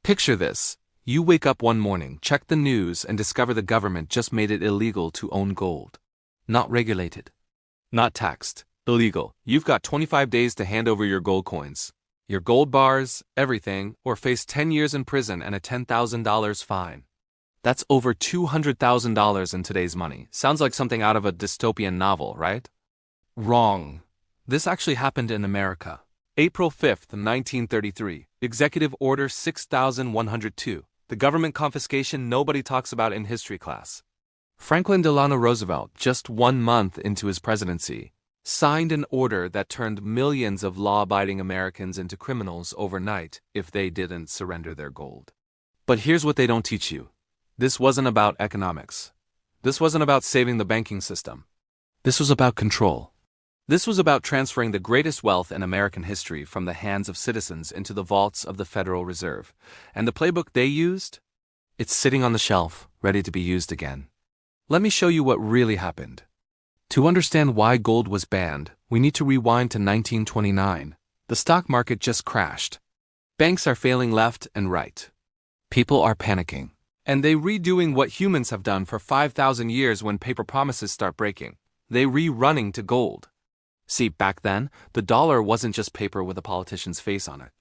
Picture this. You wake up one morning, check the news, and discover the government just made it illegal to own gold. Not regulated. Not taxed. Illegal. You've got 25 days to hand over your gold coins, your gold bars, everything, or face 10 years in prison and a $10,000 fine. That's over $200,000 in today's money. Sounds like something out of a dystopian novel, right? Wrong. This actually happened in America. April 5th, 1933. Executive Order 6102. The government confiscation nobody talks about in history class. Franklin Delano Roosevelt, just 1 month into his presidency, signed an order that turned millions of law-abiding Americans into criminals overnight if they didn't surrender their gold. But here's what they don't teach you. This wasn't about economics. This wasn't about saving the banking system. This was about control. This was about transferring the greatest wealth in American history from the hands of citizens into the vaults of the Federal Reserve. And the playbook they used? It's sitting on the shelf, ready to be used again. Let me show you what really happened. To understand why gold was banned, we need to rewind to 1929. The stock market just crashed. Banks are failing left and right. People are panicking. And they redoing what humans have done for 5,000 years when paper promises start breaking. They rerunning to gold. See, back then, the dollar wasn't just paper with a politician's face on it.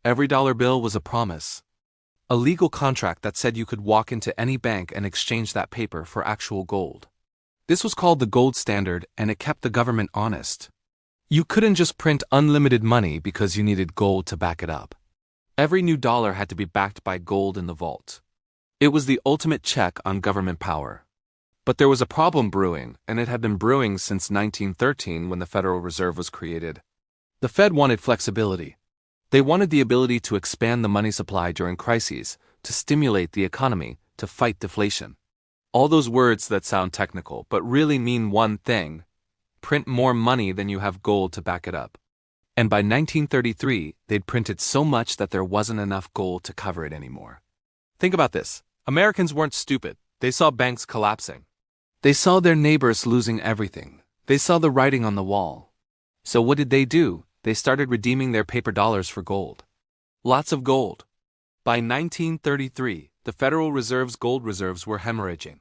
Every dollar bill was a promise. A legal contract that said you could walk into any bank and exchange that paper for actual gold. This was called the gold standard, and it kept the government honest. You couldn't just print unlimited money because you needed gold to back it up. Every new dollar had to be backed by gold in the vault. It was the ultimate check on government power. But there was a problem brewing, and it had been brewing since 1913 when the Federal Reserve was created. The Fed wanted flexibility. They wanted the ability to expand the money supply during crises, to stimulate the economy, to fight deflation. All those words that sound technical but really mean one thing: print more money than you have gold to back it up. And by 1933, they'd printed so much that there wasn't enough gold to cover it anymore. Think about this. Americans weren't stupid. They saw banks collapsing. They saw their neighbors losing everything. They saw the writing on the wall. So what did they do? They started redeeming their paper dollars for gold. Lots of gold. By 1933, the Federal Reserve's gold reserves were hemorrhaging.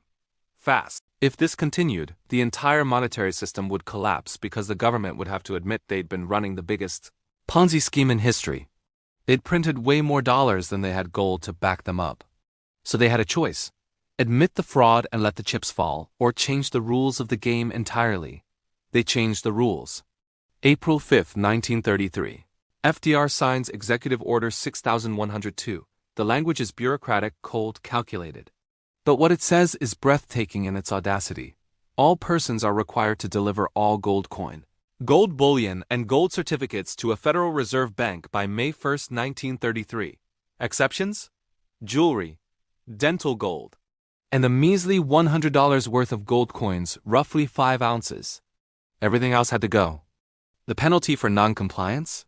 Fast. If this continued, the entire monetary system would collapse because the government would have to admit they'd been running the biggest Ponzi scheme in history. They'd printed way more dollars than they had gold to back them up. So they had a choice. Admit the fraud and let the chips fall, or change the rules of the game entirely. They changed the rules. April 5, 1933. FDR signs Executive Order 6102. The language is bureaucratic, cold, calculated. But what it says is breathtaking in its audacity. All persons are required to deliver all gold coin, gold bullion, and gold certificates to a Federal Reserve Bank by May 1, 1933. Exceptions? Jewelry, dental gold, and a measly $100 worth of gold coins, roughly 5 ounces. Everything else had to go. The penalty for non-compliance?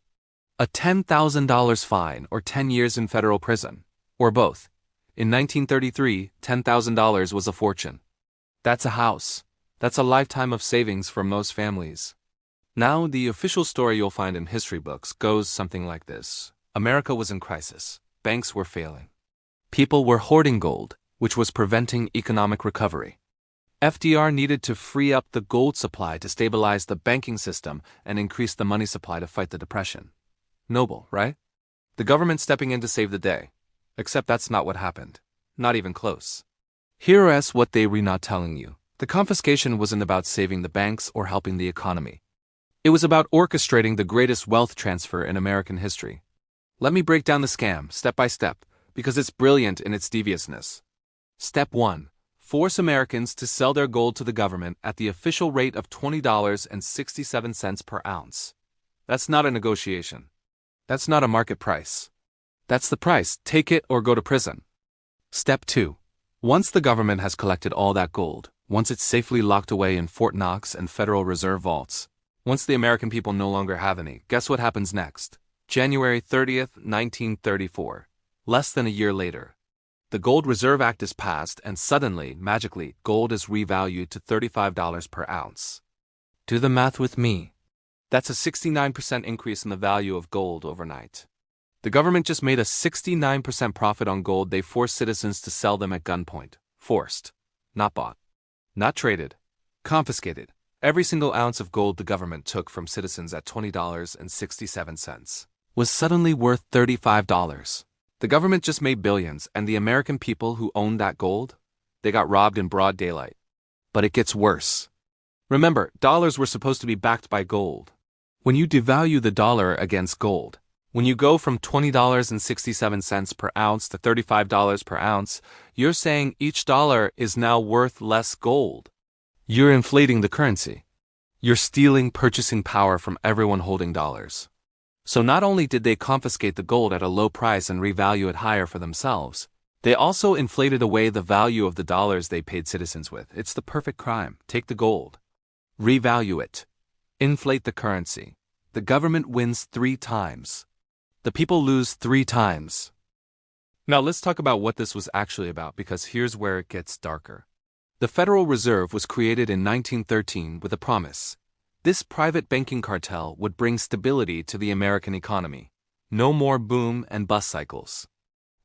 A $10,000 fine or 10 years in federal prison, or both. In 1933, $10,000 was a fortune. That's a house. That's a lifetime of savings for most families. Now, the official story you'll find in history books goes something like this. America was in crisis. Banks were failing. People were hoarding gold, which was preventing economic recovery. FDR needed to free up the gold supply to stabilize the banking system and increase the money supply to fight the Depression. Noble, right? The government stepping in to save the day. Except that's not what happened. Not even close. Here's what they were not telling you. The confiscation wasn't about saving the banks or helping the economy. It was about orchestrating the greatest wealth transfer in American history. Let me break down the scam, step by step, because it's brilliant in its deviousness. Step 1. Force Americans to sell their gold to the government at the official rate of $20.67 per ounce. That's not a negotiation. That's not a market price. That's the price. Take it or go to prison. Step 2. Once the government has collected all that gold, once it's safely locked away in Fort Knox and Federal Reserve vaults, once the American people no longer have any, guess what happens next? January 30th, 1934. Less than a year later. The Gold Reserve Act is passed, and suddenly, magically, gold is revalued to $35 per ounce. Do the math with me. That's a 69% increase in the value of gold overnight. The government just made a 69% profit on gold they forced citizens to sell them at gunpoint. Forced. Not bought. Not traded. Confiscated. Every single ounce of gold the government took from citizens at $20.67 was suddenly worth $35. The government just made billions, and the American people who owned that gold, they got robbed in broad daylight. But it gets worse. Remember, dollars were supposed to be backed by gold. When you devalue the dollar against gold, when you go from $20.67 per ounce to $35 per ounce, you're saying each dollar is now worth less gold. You're inflating the currency. You're stealing purchasing power from everyone holding dollars. So not only did they confiscate the gold at a low price and revalue it higher for themselves, they also inflated away the value of the dollars they paid citizens with. It's the perfect crime. Take the gold. Revalue it. Inflate the currency. The government wins 3 times. The people lose 3 times. Now let's talk about what this was actually about, because here's where it gets darker. The Federal Reserve was created in 1913 with a promise. This private banking cartel would bring stability to the American economy. No more boom and bust cycles.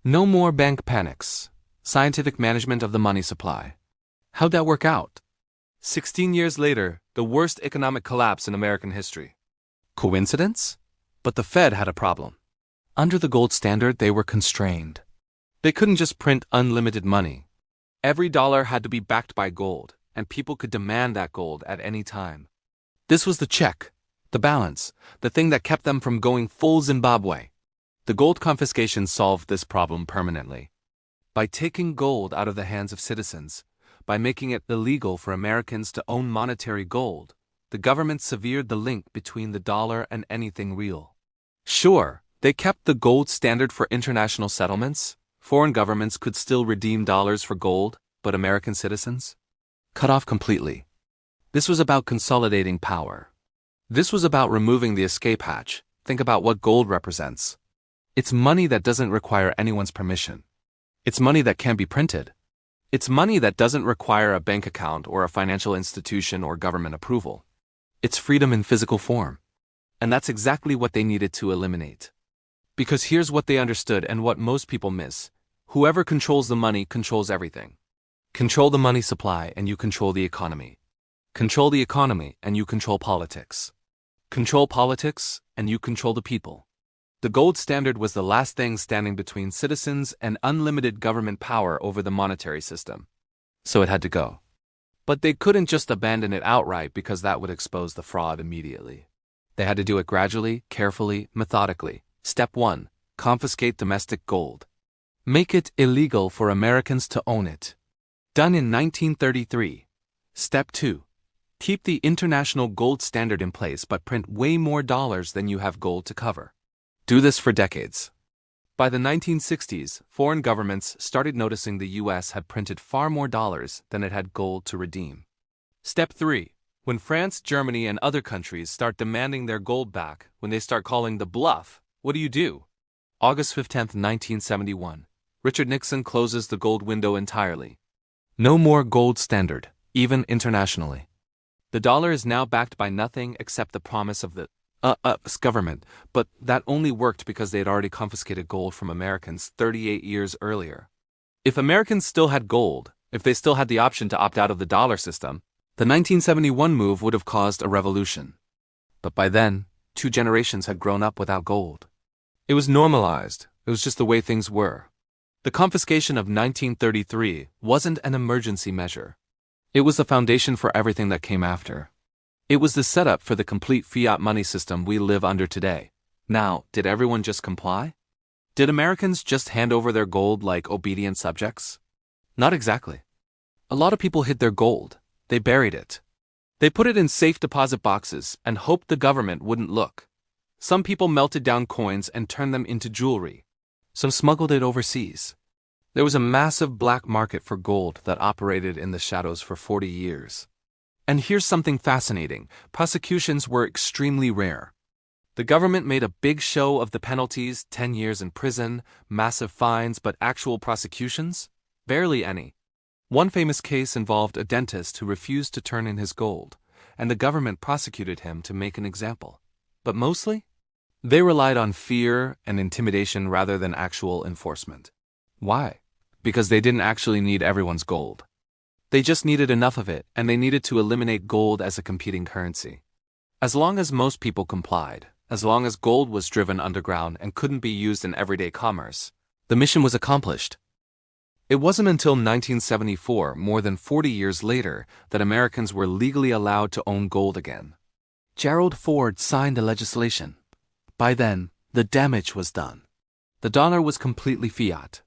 No more bank panics. Scientific management of the money supply. How'd that work out? 16 years later, the worst economic collapse in American history. Coincidence? But the Fed had a problem. Under the gold standard, they were constrained. They couldn't just print unlimited money. Every dollar had to be backed by gold, and people could demand that gold at any time. This was the check, the balance, the thing that kept them from going full Zimbabwe. The gold confiscation solved this problem permanently. By taking gold out of the hands of citizens, by making it illegal for Americans to own monetary gold, the government severed the link between the dollar and anything real. Sure, they kept the gold standard for international settlements. Foreign governments could still redeem dollars for gold, but American citizens? Cut off completely. This was about consolidating power. This was about removing the escape hatch. Think about what gold represents. It's money that doesn't require anyone's permission. It's money that can't be printed. It's money that doesn't require a bank account or a financial institution or government approval. It's freedom in physical form. And that's exactly what they needed to eliminate. Because here's what they understood and what most people miss. Whoever controls the money controls everything. Control the money supply and you control the economy. Control the economy and you control politics. Control politics and you control the people. The gold standard was the last thing standing between citizens and unlimited government power over the monetary system. So it had to go. But they couldn't just abandon it outright because that would expose the fraud immediately. They had to do it gradually, carefully, methodically. Step 1. Confiscate domestic gold. Make it illegal for Americans to own it. Done in 1933. Step 2. Keep the international gold standard in place but print way more dollars than you have gold to cover. Do this for decades. By the 1960s, foreign governments started noticing the US had printed far more dollars than it had gold to redeem. Step 3. When France, Germany, and other countries start demanding their gold back, when they start calling the bluff, what do? August 15, 1971. Richard Nixon closes the gold window entirely. No more gold standard, even internationally. The dollar is now backed by nothing except the promise of the government, but that only worked because they had already confiscated gold from Americans 38 years earlier. If Americans still had gold, if they still had the option to opt out of the dollar system, the 1971 move would have caused a revolution. But by then, 2 generations had grown up without gold. It was normalized. It was just the way things were. The confiscation of 1933 wasn't an emergency measure. It was the foundation for everything that came after. It was the setup for the complete fiat money system we live under today. Now, did everyone just comply? Did Americans just hand over their gold like obedient subjects? Not exactly. A lot of people hid their gold. They buried it. They put it in safe deposit boxes and hoped the government wouldn't look. Some people melted down coins and turned them into jewelry. Some smuggled it overseas. There was a massive black market for gold that operated in the shadows for 40 years. And here's something fascinating. Prosecutions were extremely rare. The government made a big show of the penalties, 10 years in prison, massive fines, but actual prosecutions? Barely any. One famous case involved a dentist who refused to turn in his gold, and the government prosecuted him to make an example. But mostly? They relied on fear and intimidation rather than actual enforcement. Why? Because they didn't actually need everyone's gold. They just needed enough of it, and they needed to eliminate gold as a competing currency. As long as most people complied, as long as gold was driven underground and couldn't be used in everyday commerce, the mission was accomplished. It wasn't until 1974, more than 40 years later, that Americans were legally allowed to own gold again. Gerald Ford signed the legislation. By then, the damage was done. The dollar was completely fiat.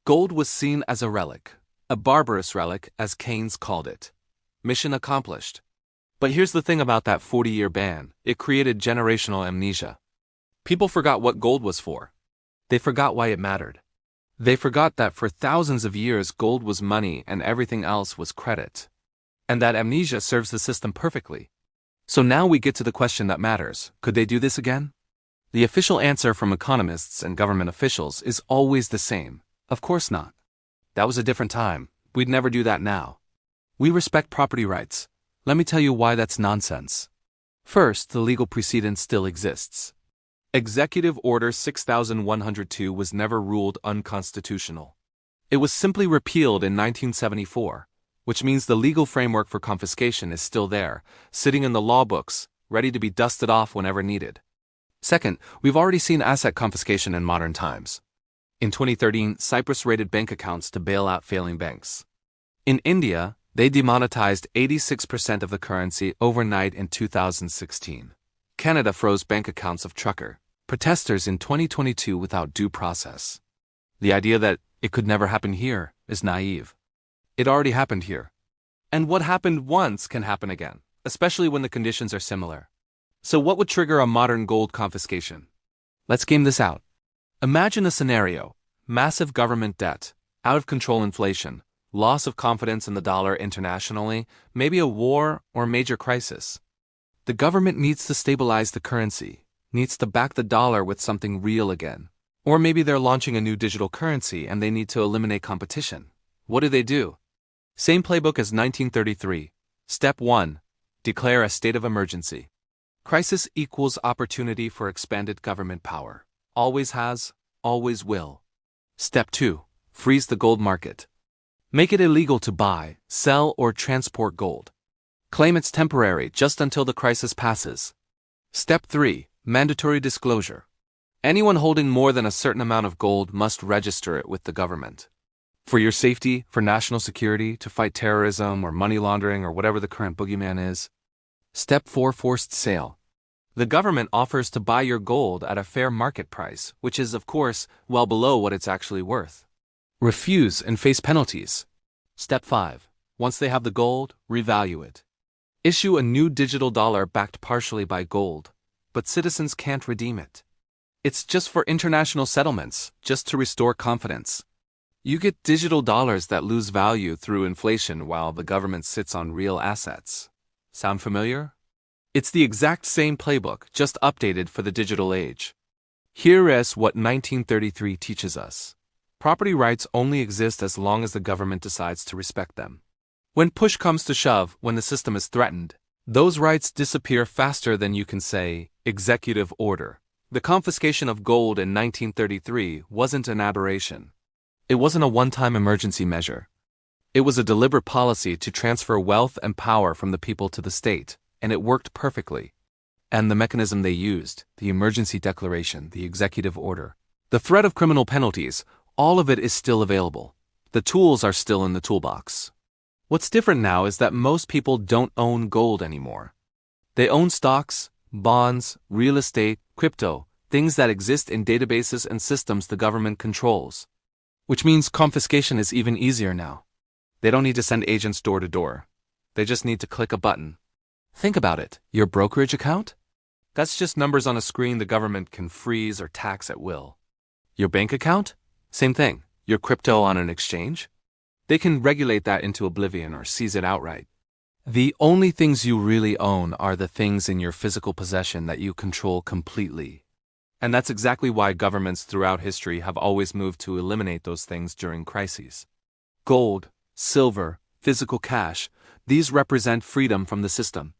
Gold was seen as a relic, a barbarous relic, as Keynes called it. Mission accomplished. But here's the thing about that 40-year ban: it created generational amnesia. People forgot what gold was for. They forgot why it mattered. They forgot that for thousands of years gold was money and everything else was credit. And that amnesia serves the system perfectly. So now we get to the question that matters: could they do this again? The official answer from economists and government officials is always the same: of course not. That was a different time. We'd never do that now. We respect property rights. Let me tell you why that's nonsense. First, the legal precedent still exists. Executive Order 6102 was never ruled unconstitutional. It was simply repealed in 1974, which means the legal framework for confiscation is still there, sitting in the law books, ready to be dusted off whenever needed. Second, we've already seen asset confiscation in modern times. In 2013, Cyprus raided bank accounts to bail out failing banks. In India, they demonetized 86% of the currency overnight in 2016. Canada froze bank accounts of trucker protesters in 2022 without due process. The idea that it could never happen here is naive. It already happened here. And what happened once can happen again, especially when the conditions are similar. So what would trigger a modern gold confiscation? Let's game this out. Imagine a scenario: massive government debt, out-of-control inflation, loss of confidence in the dollar internationally, maybe a war or major crisis. The government needs to stabilize the currency, needs to back the dollar with something real again. Or maybe they're launching a new digital currency and they need to eliminate competition. What do? Same playbook as 1933. Step 1. Declare a state of emergency. Crisis equals opportunity for expanded government power. Always has, always will. Step 2. Freeze the gold market. Make it illegal to buy, sell, or transport gold. Claim it's temporary just until the crisis passes. Step 3. Mandatory disclosure. Anyone holding more than a certain amount of gold must register it with the government. For your safety, for national security, to fight terrorism or money laundering or whatever the current boogeyman is. Step 4. Forced sale. The government offers to buy your gold at a fair market price, which is, of course, well below what it's actually worth. Refuse and face penalties. Step 5. Once they have the gold, revalue it. Issue a new digital dollar backed partially by gold, but citizens can't redeem it. It's just for international settlements, just to restore confidence. You get digital dollars that lose value through inflation while the government sits on real assets. Sound familiar? It's the exact same playbook, just updated for the digital age. Here is what 1933 teaches us. Property rights only exist as long as the government decides to respect them. When push comes to shove, when the system is threatened, those rights disappear faster than you can say, executive order. The confiscation of gold in 1933 wasn't an aberration. It wasn't a one-time emergency measure. It was a deliberate policy to transfer wealth and power from the people to the state, and it worked perfectly. And the mechanism they used, the emergency declaration, the executive order, the threat of criminal penalties, all of it is still available. The tools are still in the toolbox. What's different now is that most people don't own gold anymore. They own stocks, bonds, real estate, crypto, things that exist in databases and systems the government controls. Which means confiscation is even easier now. They don't need to send agents door to door. They just need to click a button. Think about it. Your brokerage account? That's just numbers on a screen the government can freeze or tax at will. Your bank account? Same thing. Your crypto on an exchange? They can regulate that into oblivion or seize it outright. The only things you really own are the things in your physical possession that you control completely. And that's exactly why governments throughout history have always moved to eliminate those things during crises. Gold, silver, physical cash, these represent freedom from the system.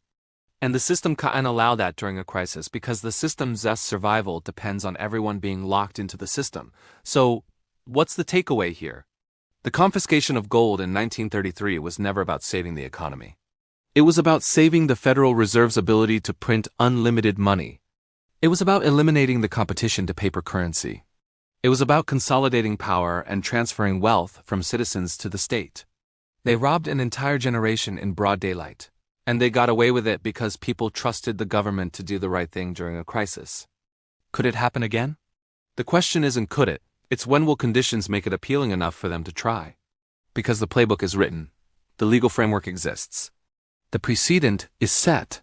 And the system can't allow that during a crisis because the system's survival depends on everyone being locked into the system. So, what's the takeaway here? The confiscation of gold in 1933 was never about saving the economy. It was about saving the Federal Reserve's ability to print unlimited money. It was about eliminating the competition to paper currency. It was about consolidating power and transferring wealth from citizens to the state. They robbed an entire generation in broad daylight. And they got away with it because people trusted the government to do the right thing during a crisis. Could it happen again? The question isn't could it, it's when will conditions make it appealing enough for them to try. Because the playbook is written. The legal framework exists. The precedent is set.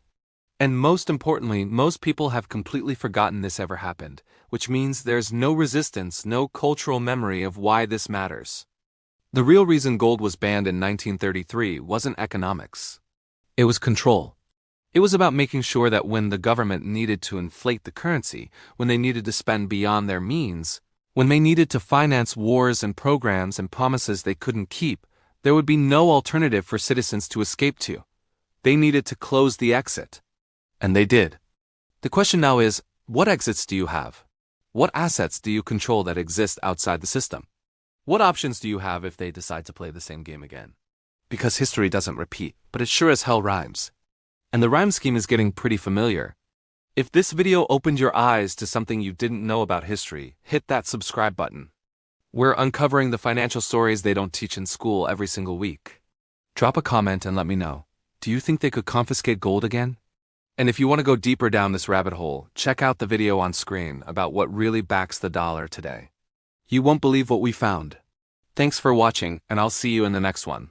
And most importantly, most people have completely forgotten this ever happened, which means there's no resistance, no cultural memory of why this matters. The real reason gold was banned in 1933 wasn't economics. It was control. It was about making sure that when the government needed to inflate the currency, when they needed to spend beyond their means, when they needed to finance wars and programs and promises they couldn't keep, there would be no alternative for citizens to escape to. They needed to close the exit. And they did. The question now is, what exits do you have? What assets do you control that exist outside the system? What options do you have if they decide to play the same game again? Because history doesn't repeat, but it sure as hell rhymes. And the rhyme scheme is getting pretty familiar. If this video opened your eyes to something you didn't know about history, hit that subscribe button. We're uncovering the financial stories they don't teach in school every single week. Drop a comment and let me know. Do you think they could confiscate gold again? And if you want to go deeper down this rabbit hole, check out the video on screen about what really backs the dollar today. You won't believe what we found. Thanks for watching, and I'll see you in the next one.